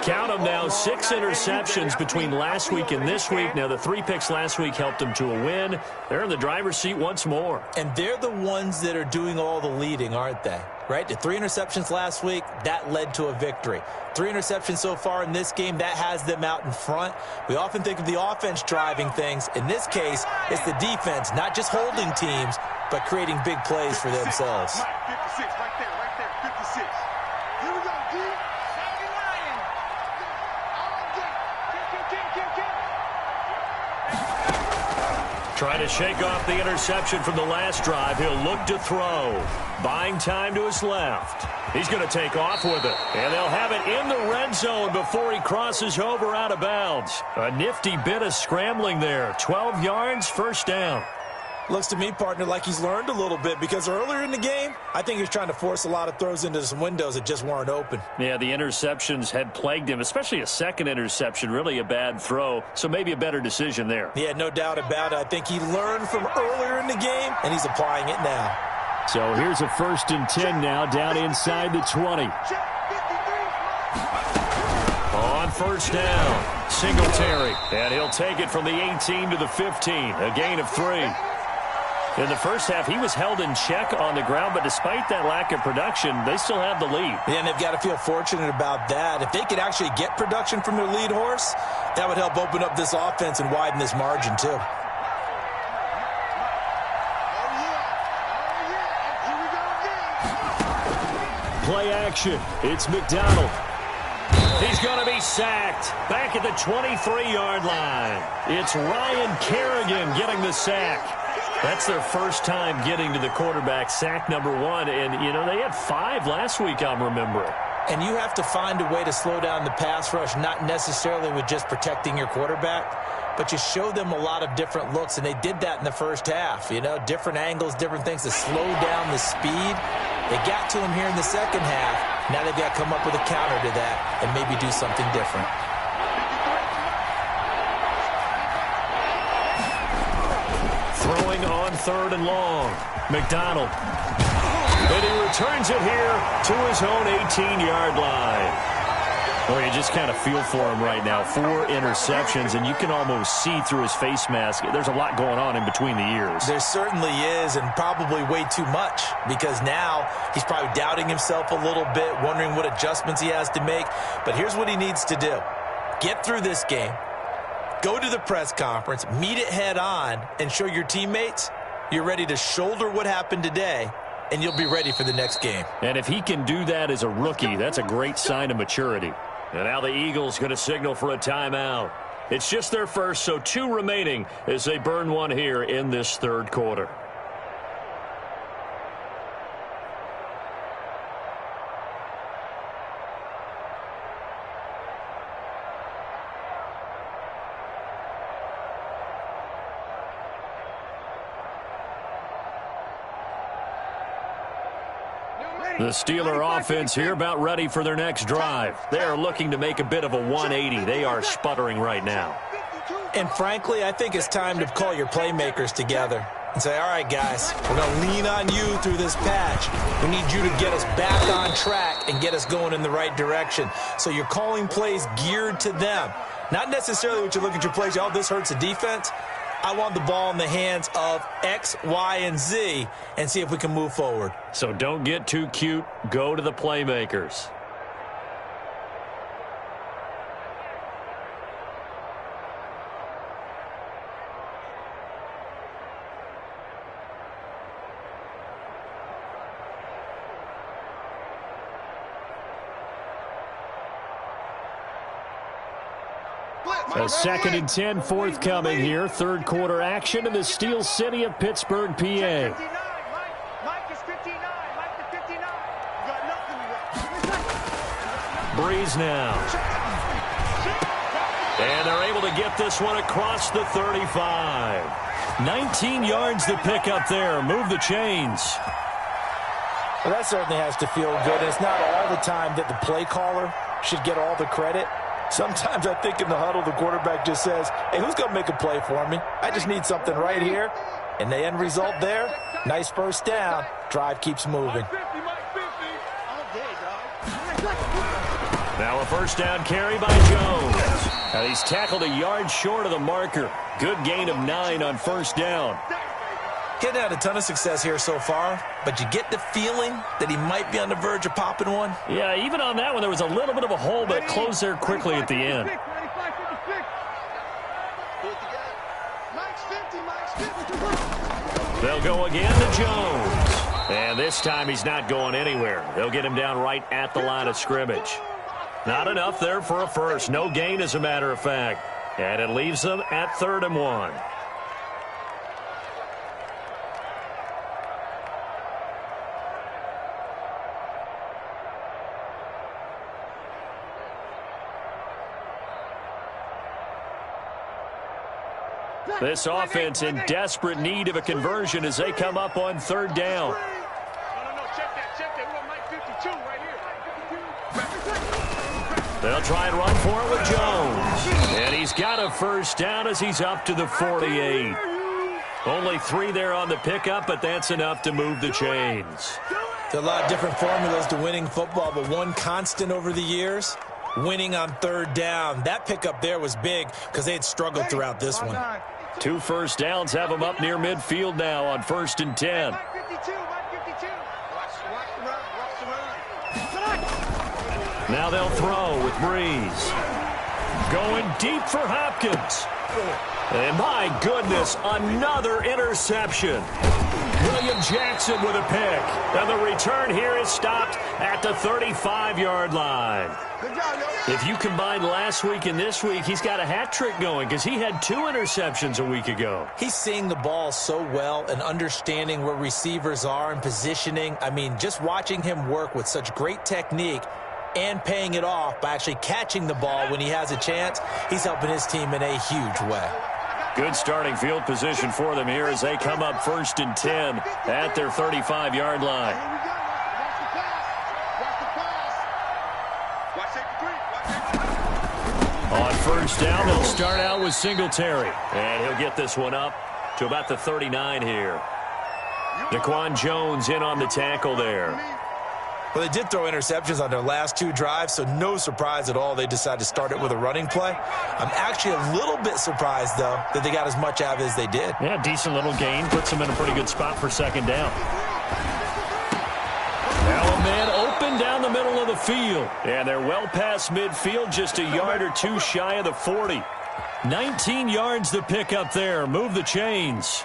Count them now, 6 interceptions between last week and this week. Now, the 3 picks last week helped them to a win. They're in the driver's seat once more. And they're the ones that are doing all the leading, aren't they? Right? The 3 interceptions last week, that led to a victory. 3 interceptions so far in this game, that has them out in front. We often think of the offense driving things. In this case, it's the defense, not just holding teams, but creating big plays for themselves. 56, right there, 56. Here we go, D. Sandy Lion. Trying to shake off the interception from the last drive. He'll look to throw. Buying time to his left. He's going to take off with it. And they'll have it in the red zone before he crosses over out of bounds. A nifty bit of scrambling there. 12 yards, first down. Looks to me, partner, like he's learned a little bit because earlier in the game, I think he was trying to force a lot of throws into some windows that just weren't open. Yeah, the interceptions had plagued him, especially a second interception, really a bad throw. So maybe a better decision there. Yeah, no doubt about it. I think he learned from earlier in the game, and he's applying it now. So here's a 1st and 10 now, down inside the 20. On 1st down, Singletary. And he'll take it from the 18 to the 15, a gain of 3. In the first half, he was held in check on the ground, but despite that lack of production, they still have the lead. Yeah, and they've got to feel fortunate about that. If they could actually get production from their lead horse, that would help open up this offense and widen this margin, too. Play action. It's McDonald. He's going to be sacked back at the 23-yard line. It's Ryan Kerrigan getting the sack. That's their first time getting to the quarterback, sack number 1. And, you know, they had 5 last week, I'm remembering. And you have to find a way to slow down the pass rush, not necessarily with just protecting your quarterback, but you show them a lot of different looks, and they did that in the first half. You know, different angles, different things to slow down the speed. They got to him here in the second half. Now they've got to come up with a counter to that and maybe do something different. Throwing on 3rd and long. McDonald. And he returns it here to his own 18-yard line. Well, you just kind of feel for him right now. 4 interceptions, and you can almost see through his face mask. There's a lot going on in between the ears. There certainly is, and probably way too much, because now he's probably doubting himself a little bit, wondering what adjustments he has to make. But here's what he needs to do. Get through this game, go to the press conference, meet it head on, and show your teammates you're ready to shoulder what happened today, and you'll be ready for the next game. And if he can do that as a rookie, that's a great sign of maturity. And now the Eagles going to signal for a timeout. It's just their first, so 2 remaining as they burn 1 here in this 3rd quarter. The Steeler offense here about ready for their next drive. They are looking to make a bit of a 180. They are sputtering right now. And frankly, I think it's time to call your playmakers together and say, all right, guys, we're going to lean on you through this patch. We need you to get us back on track and get us going in the right direction. So you're calling plays geared to them. Not necessarily what you look at your plays, oh, this hurts the defense. I want the ball in the hands of X, Y, and Z and see if we can move forward. So don't get too cute. Go to the playmakers. A 2nd and 10 forthcoming here. 3rd quarter action in the Steel City of Pittsburgh, PA. Mike is 59. Mike is 59. Got nothing. Breeze now. And they're able to get this one across the 35. 19 yards to pick up there. Move the chains. Well, that certainly has to feel good. It's not all the time that the play caller should get all the credit. Sometimes I think in the huddle, the quarterback just says, hey, who's going to make a play for me? I just need something right here. And the end result there, nice first down. Drive keeps moving. Now a 1st down carry by Jones. And he's tackled a yard short of the marker. Good gain of 9 on 1st down. He hasn't had a ton of success here so far, but you get the feeling that he might be on the verge of popping one. Yeah, even on that one, there was a little bit of a hole, but closed there quickly at the end. They'll go again to Jones. And this time he's not going anywhere. They'll get him down right at the line of scrimmage. Not enough there for a first. No gain, as a matter of fact. And it leaves them at 3rd and 1. This offense in desperate need of a conversion as they come up on 3rd down. No, check that. We want Mike 52 right here. They'll try and run for it with Jones. And he's got a 1st down as he's up to the 48. Only 3 there on the pickup, but that's enough to move the chains. There are a lot of different formulas to winning football, but one constant over the years, winning on third down. That pickup there was big because they had struggled throughout this one. 2 first downs have them up near midfield now on 1st and 10. Mike 52, Mike 52. Watch the run. Now they'll throw with Breeze. Going deep for Hopkins. And my goodness, another interception. William Jackson with a pick. And the return here is stopped at the 35-yard line. Good job, yo. If you combine last week and this week, he's got a hat trick going because he had 2 interceptions a week ago. He's seeing the ball so well and understanding where receivers are and positioning. I mean, just watching him work with such great technique and paying it off by actually catching the ball when he has a chance, he's helping his team in a huge way. Good starting field position for them here as they come up 1st and 10 at their 35-yard line. Here we go. Watch the pass. Watch safety 3. Watch safety 3. On 1st down, they'll start out with Singletary. And he'll get this one up to about the 39 here. Daquan Jones in on the tackle there. Well, they did throw interceptions on their last 2 drives, so no surprise at all they decided to start it with a running play. I'm actually a little bit surprised, though, that they got as much out of it as they did. Yeah, decent little gain. Puts them in a pretty good spot for 2nd down. Now a man open down the middle of the field. And they're well past midfield, just a yard or 2 shy of the 40. 19 yards to pick up there. Move the chains.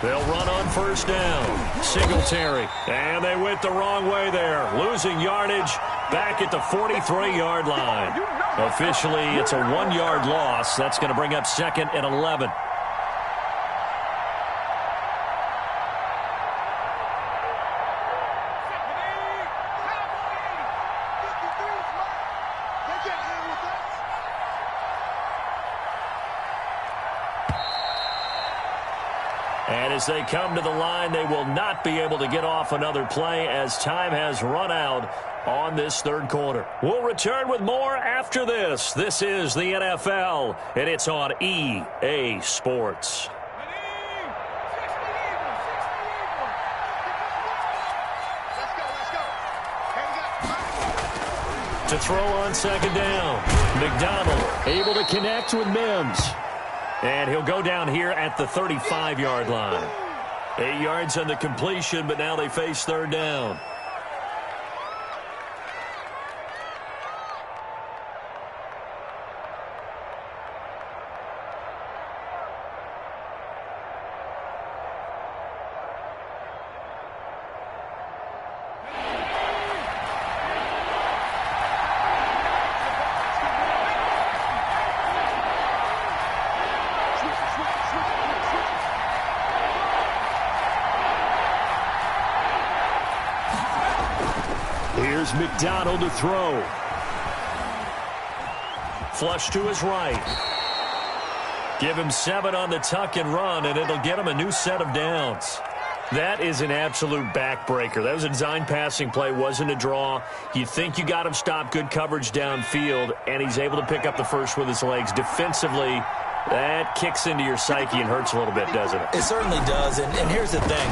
They'll run on 1st down. Singletary. And they went the wrong way there. Losing yardage back at the 43-yard line. Officially, it's a 1-yard loss. That's going to bring up 2nd and 11. And as they come to the line, they will not be able to get off another play as time has run out on this 3rd quarter. We'll return with more after this. This is the NFL, and it's on EA Sports. To throw on 2nd down. McDonald able to connect with Mims. And he'll go down here at the 35-yard line. 8 yards on the completion, but now they face 3rd down. Here's McDonald to throw. Flush to his right. Give him 7 on the tuck and run, and it'll get him a new set of downs. That is an absolute backbreaker. That was a design passing play, wasn't a draw. You think you got him stopped, good coverage downfield, and he's able to pick up the first with his legs. Defensively, that kicks into your psyche and hurts a little bit, doesn't it? It certainly does, and here's the thing.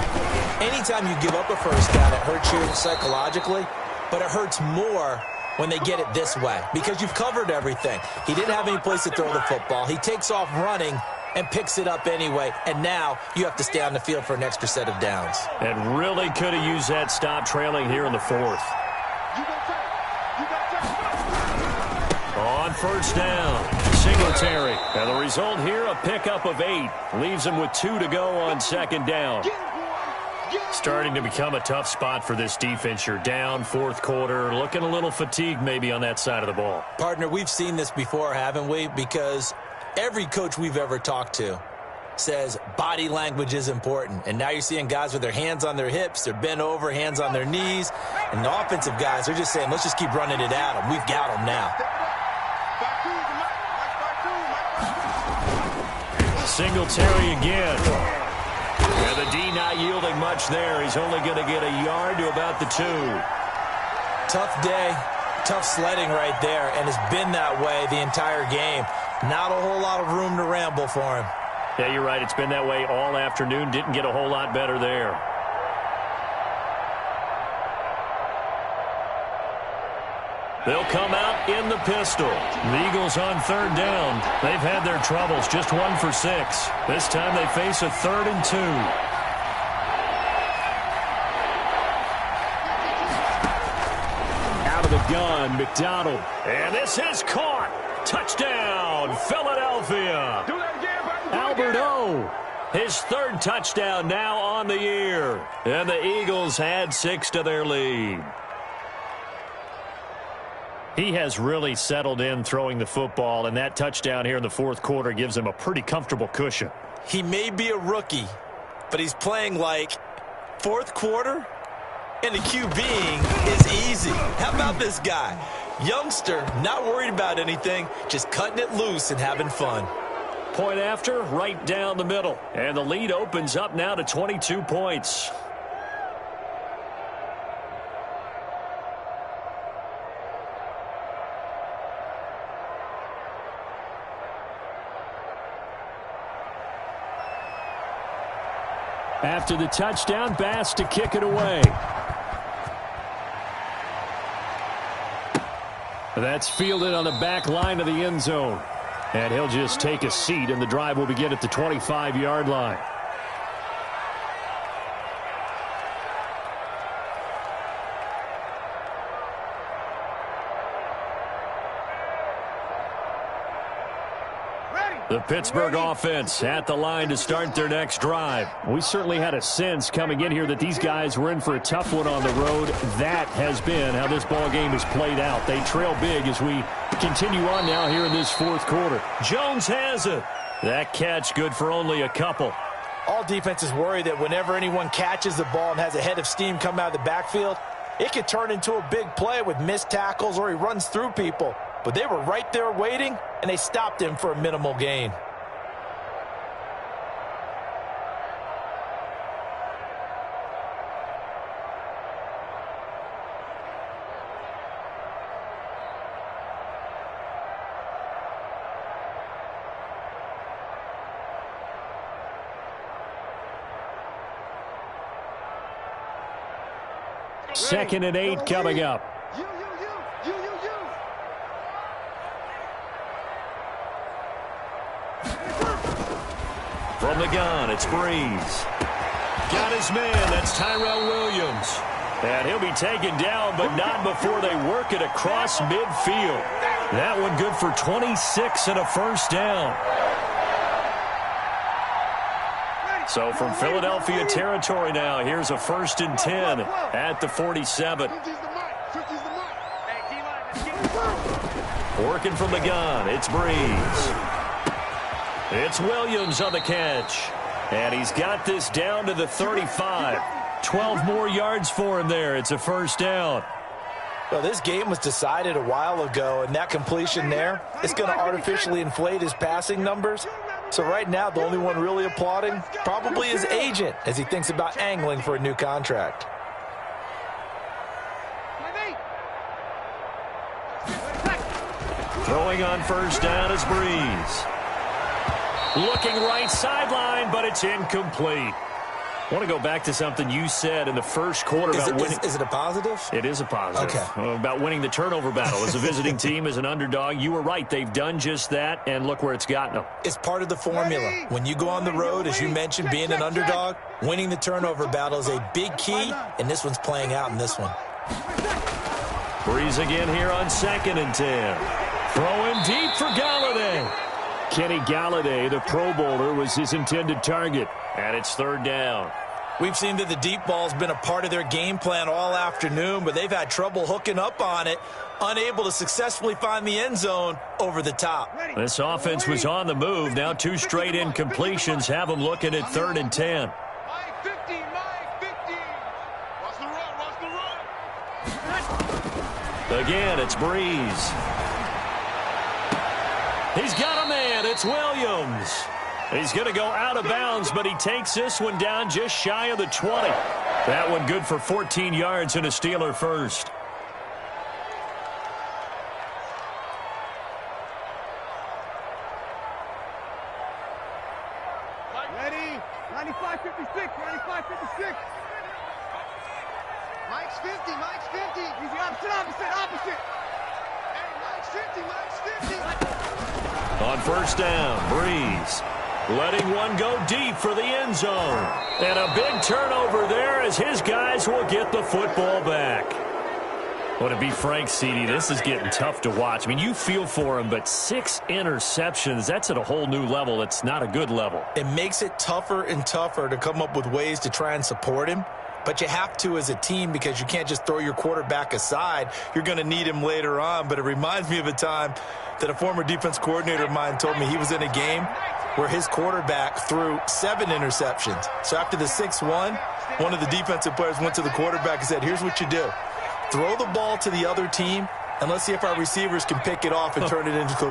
Anytime you give up a first down, it hurts you psychologically, but it hurts more when they get it this way because you've covered everything. He didn't have any place to throw the football. He takes off running and picks it up anyway, and now you have to stay on the field for an extra set of downs. And really could have used that stop trailing here in the 4th. On 1st down, Singletary. And the result here, a pickup of 8. Leaves him with 2 to go on 2nd down. Starting to become a tough spot for this defense. You're down 4th quarter, looking a little fatigued maybe on that side of the ball. Partner, we've seen this before, haven't we? Because every coach we've ever talked to says body language is important. And now you're seeing guys with their hands on their hips, they're bent over, hands on their knees. And the offensive guys are just saying, let's just keep running it at them. We've got them now. Singletary again. And the D not yielding much there. He's only going to get a yard to about the 2. Tough day, tough sledding right there, and it's been that way the entire game. Not a whole lot of room to ramble for him. Yeah, you're right. It's been that way all afternoon. Didn't get a whole lot better there. They'll come out in the pistol. The Eagles on 3rd down. They've had their troubles, just 1 for 6. This time they face a 3rd and 2. Out of the gun, McDonald. And this is caught. Touchdown, Philadelphia. Albert O. His 3rd touchdown now on the year. And the Eagles add 6 to their lead. He has really settled in throwing the football, and that touchdown here in the 4th quarter gives him a pretty comfortable cushion. He may be a rookie, but he's playing like 4th quarter, and the QBing is easy. How about this guy? Youngster, not worried about anything, just cutting it loose and having fun. Point after, right down the middle. And the lead opens up now to 22 points. After the touchdown, Bass to kick it away. That's fielded on the back line of the end zone. And he'll just take a seat, and the drive will begin at the 25-yard line. The Pittsburgh offense at the line to start their next drive. We certainly had a sense coming in here that these guys were in for a tough one on the road. That has been how this ball game has played out. They trail big as we continue on now here in this 4th quarter. Jones has it. That catch good for only a couple. All defenses worry that whenever anyone catches the ball and has a head of steam come out of the backfield, it could turn into a big play with missed tackles or he runs through people. But they were right there waiting, and they stopped him for a minimal gain. Second and 8 coming up. From the gun, it's Breeze. Got his man, that's Tyrell Williams. And he'll be taken down, but not before they work it across midfield. That one good for 26 and a first down. So from Philadelphia territory now, here's a 1st and 10 at the 47. Working from the gun, it's Breeze. It's Williams on the catch. And he's got this down to the 35. 12 more yards for him there. It's a first down. Well, this game was decided a while ago, and that completion there is going to artificially inflate his passing numbers. So right now, the only one really applauding probably his agent as he thinks about angling for a new contract. Throwing on first down is Breeze. Looking right sideline, but it's incomplete. I want to go back to something you said in the first quarter about winning. Is it a positive? It is a positive. Okay. About winning the turnover battle. As a visiting team, as an underdog, you were right. They've done just that, and look where it's gotten them. It's part of the formula. When you go on the road, as you mentioned, being an underdog, winning the turnover battle is a big key, and this one's playing out in this one. Breeze again here on 2nd and 10. Throwing deep for Galladay. Kenny Galladay, the Pro Bowler, was his intended target. And it's 3rd down. We've seen that the deep ball's been a part of their game plan all afternoon, but they've had trouble hooking up on it, unable to successfully find the end zone over the top. This offense was on the move. Now 2 straight incompletions have them looking at 3rd and 10. Again, it's Breeze. He's got a man. It's Williams. He's going to go out of bounds, but he takes this one down just shy of the 20. That one good for 14 yards and a Steeler first. Ready? 95-56, 95-56. Mike's 50, Mike's 50. He's opposite. Hey, Mike's 50, Mike's 50. On first down, Breeze letting one go deep for the end zone. And a big turnover there as his guys will get the football back. Well, to be frank, CD, this is getting tough to watch. I mean, you feel for him, but 6 interceptions, that's at a whole new level. It's not a good level. It makes it tougher and tougher to come up with ways to try and support him. But you have to as a team because you can't just throw your quarterback aside. You're going to need him later on. But it reminds me of a time that a former defense coordinator of mine told me he was in a game where his quarterback threw 7 interceptions. So after the 6-1, one of the defensive players went to the quarterback and said, here's what you do. Throw the ball to the other team, and let's see if our receivers can pick it off and turn it into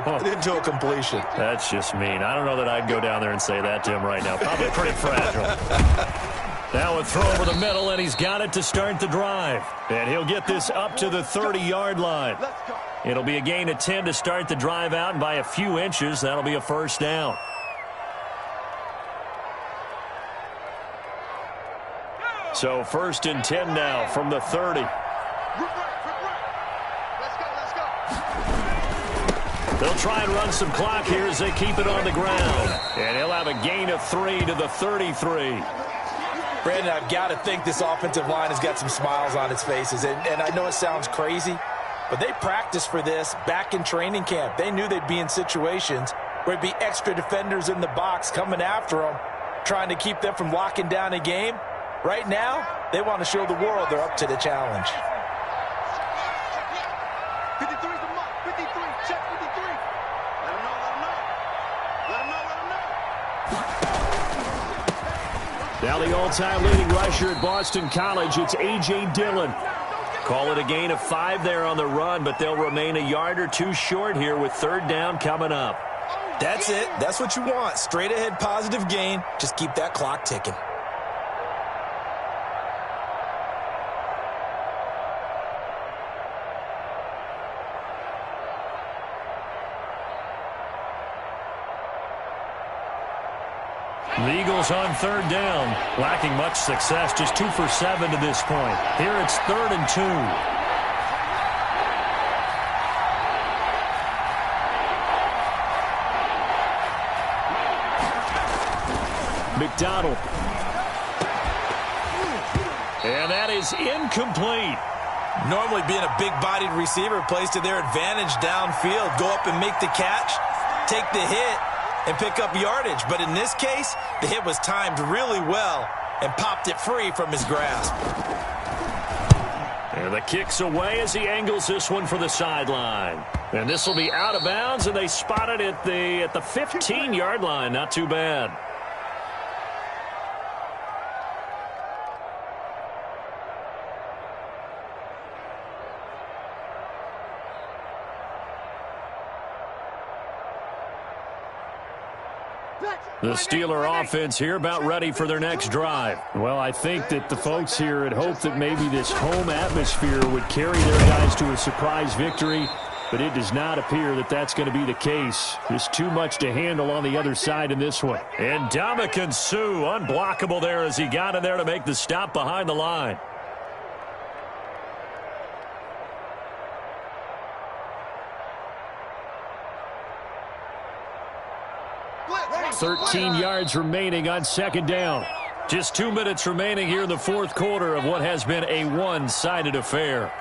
a completion. That's just mean. I don't know that I'd go down there and say that to him right now. Probably pretty fragile. Now a throw over the middle, and he's got it to start the drive. And he'll get this up to the 30-yard line. It'll be a gain of 10 to start the drive out, and by a few inches, that'll be a first down. So first and 10 now from the 30. They'll try and run some clock here as they keep it on the ground. And he'll have a gain of 3 to the 33. Brandon, I've got to think this offensive line has got some smiles on its faces. And I know it sounds crazy, but they practiced for this back in training camp. They knew they'd be in situations where it'd be extra defenders in the box coming after them, trying to keep them from locking down a game. Right now, they want to show the world they're up to the challenge. 53's the mark. 53. Check 53. Let him know. Now the all-time leading rusher at Boston College, it's A.J. Dillon. Call it a gain of 5 there on the run, but they'll remain a yard or 2 short here with third down coming up. That's it. That's what you want. Straight ahead positive gain. Just keep that clock ticking. The Eagles on third down, lacking much success, just 2 for 7 to this point. Here it's 3rd and 2. McDonald. And that is incomplete. Normally being a big-bodied receiver plays to their advantage downfield. Go up and make the catch, take the hit, and pick up yardage. But in this case, the hit was timed really well and popped it free from his grasp. And the kick's away as he angles this one for the sideline. And this will be out of bounds, and they spot it at the 15-yard line. Not too bad. The Steeler offense here about ready for their next drive. Well, I think that the folks here had hoped that maybe this home atmosphere would carry their guys to a surprise victory, but it does not appear that that's going to be the case. Just too much to handle on the other side in this one. And Ndamukong Suh, unblockable there as he got in there to make the stop behind the line. 13 yards remaining on second down. Just 2 minutes remaining here in the fourth quarter of what has been a one-sided affair.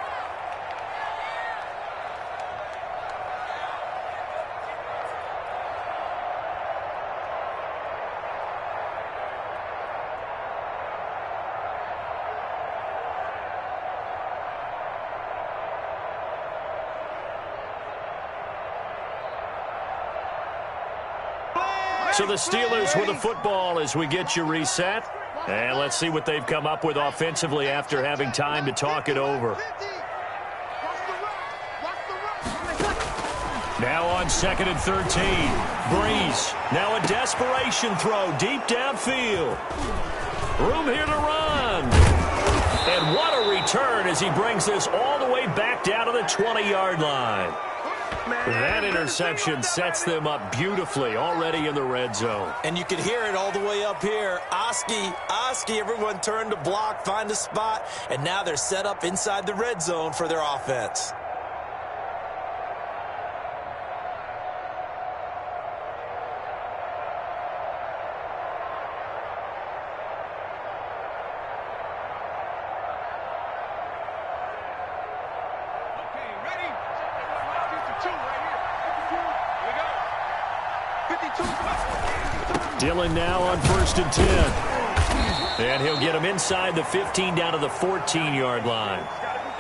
So the Steelers with the football as we get you reset. And let's see what they've come up with offensively after having time to talk it over. Now on 2nd and 13. Breeze. Now a desperation throw deep downfield. Room here to run. And what a return as he brings this all the way back down to the 20-yard line. That interception sets them up beautifully already in the red zone. And you can hear it all the way up here. Oski, everyone turned to block, find a spot, and now they're set up inside the red zone for their offense. Dillon now on 1st and 10. And he'll get him inside the 15 down to the 14-yard line.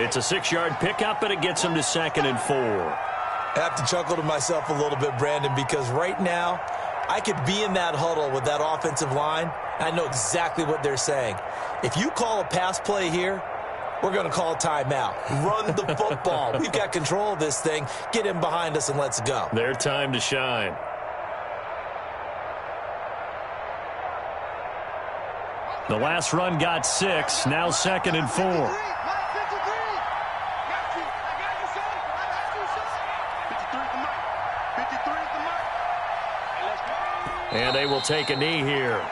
It's a 6-yard pickup, and it gets him to 2nd and 4. I have to chuckle to myself a little bit, Brandon, because right now I could be in that huddle with that offensive line. I know exactly what they're saying. If you call a pass play here, we're going to call a timeout. Run the football. We've got control of this thing. Get him behind us and let's go. Their time to shine. The last run got 6. Now 2nd and 4. And they will take a knee here.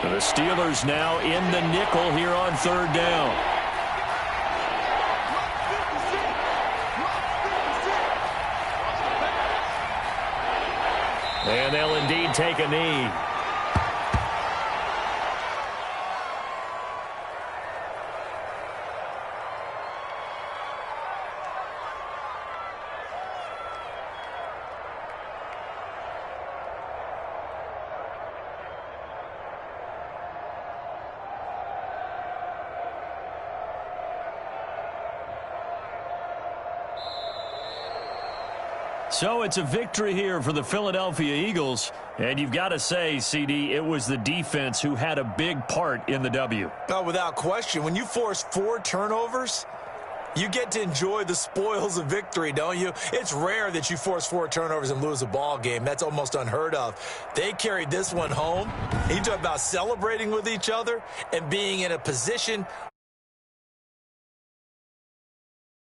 The Steelers now in the nickel here on 3rd down. And they'll indeed take a knee. So it's a victory here for the Philadelphia Eagles. And you've got to say, CD, it was the defense who had a big part in the W. Oh, without question. When you force 4 turnovers, you get to enjoy the spoils of victory, don't you? It's rare that you force 4 turnovers and lose a ball game. That's almost unheard of. They carried this one home. You talk about celebrating with each other and being in a position